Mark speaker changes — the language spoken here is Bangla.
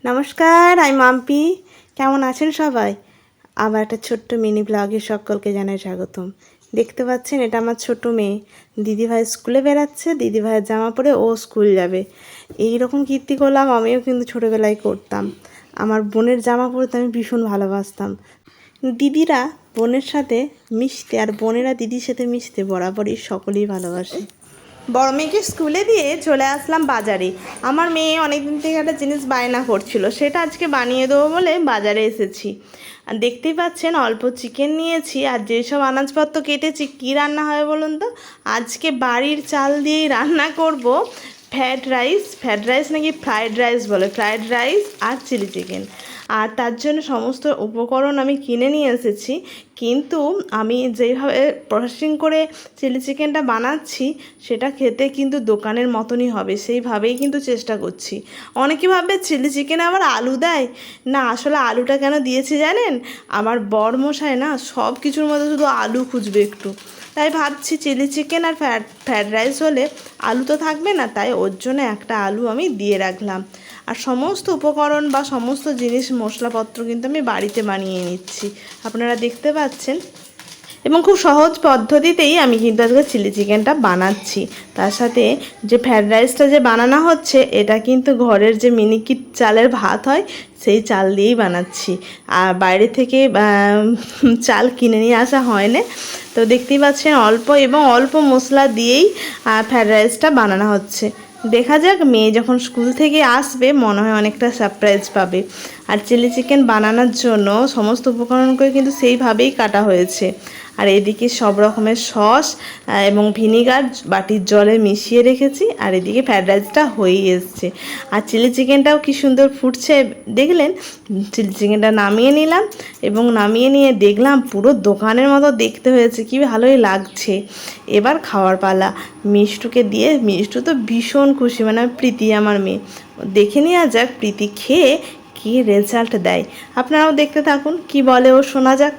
Speaker 1: নমস্কার, আমি মাম্পি। কেমন আছেন সবাই? আবার একটা ছোট্ট মিনি ব্লগে সকলকে জানাই স্বাগতম। দেখতে পাচ্ছেন, এটা আমার ছোট মেয়ে। দিদিভাই স্কুলে বেরাচ্ছে, দিদিভাইয়ের জামা পরে ও স্কুল যাবে। এই রকম কীর্তি করলাম আমিও কিন্তু ছোটোবেলায় করতাম। আমার বোনের জামা পরতে আমি ভীষণ ভালোবাসতাম। দিদিরা বোনের সাথে মিশতে আর বোনেরা দিদির সাথে মিশতে বরাবরই সকলেই ভালোবাসে। বড় মেয়েকে স্কুলে দিয়ে চলে আসলাম বাজারে। আমার মেয়ে অনেক দিন থেকে একটা জিনিস বায়না করছিল, সেটা আজকে বানিয়ে দেবো বলে বাজারে এসেছি। আর দেখতেই পাচ্ছেন, অল্প চিকেন নিয়েছি আর যেসব আনাজপত্র কেটেছি। কী রান্না হবে বলুন তো? আজকে বাড়ির চাল দিয়েই রান্না করব ফ্রায়েড রাইস নাকি ফ্রায়েড রাইস বলে, ফ্রায়েড রাইস আর চিলি চিকেন। আর তার জন্য সমস্ত উপকরণ আমি কিনে নিয়ে এসেছি, কিন্তু আমি যেভাবে প্রসেসিং করে চিলি চিকেনটা বানাচ্ছি সেটা খেতে কিন্তু দোকানের মতনই হবে, সেইভাবেই কিন্তু চেষ্টা করছি। অনেকে ভাববে চিলি চিকেনে আবার আলু দেয়। না, আসলে আলুটা কেন দিয়েছি জানেন? আমার বরমশাই না সব কিছুর মধ্যে শুধু আলু খুঁজবে একটু, তাই ভাবছি চিলি চিকেন আর ফ্রায়েড রাইস হলে আলু তো থাকবে না, তাই ওর জন্য একটা আলু আমি দিয়ে রাখলাম। আর সমস্ত উপকরণ বা সমস্ত জিনিস মশলাপত্র কিন্তু আমি বাড়িতে বানিয়ে নিচ্ছি, আপনারা দেখতে পাচ্ছেন। এবং খুব সহজ পদ্ধতিতেই আমি কিন্তু আজকে চিলি চিকেনটা বানাচ্ছি। তার সাথে যে ফ্রায়েড রাইসটা যে বানানো হচ্ছে, এটা কিন্তু ঘরের যে মিনিকিট চালের ভাত হয় সেই চাল দিয়েই বানাচ্ছি। আর বাইরে থেকে চাল কিনে নিয়ে আসা হয় না। তো দেখতেই পাচ্ছেন, অল্প মশলা দিয়েই ফ্রায়েড রাইসটা বানানো হচ্ছে। দেখা যাক, মেয়ে যখন স্কুল থেকে আসবে মনে হয় অনেকটা সারপ্রাইজ পাবে। আর চিলি চিকেন বানানোর জন্য সমস্ত উপকরণকে কিন্তু সেইভাবেই কাটা হয়েছে। আর এদিকে সব রকমের সস এবং ভিনিগার বাটির জলে মিশিয়ে রেখেছি। আর এদিকে ফ্রায়েড রাইসটা হয়েই এসছে। আর চিলি চিকেনটাও কি সুন্দর ফুটছে দেখলেন। চিলি চিকেনটা নামিয়ে নিলাম এবং নামিয়ে নিয়ে দেখলাম পুরো দোকানের মতো দেখতে হয়েছে, কি ভালোই লাগছে। এবার খাওয়ার পালা। মিষ্টুকে দিয়ে, মিষ্টু তো ভীষণ খুশি, মানে প্রীতি আমার মেয়ে। দেখে নেওয়া যাক প্রীতি খেয়ে কী রেজাল্ট দেয়। আপনারাও দেখতে থাকুন, কি বলে ও, শোনা যাক।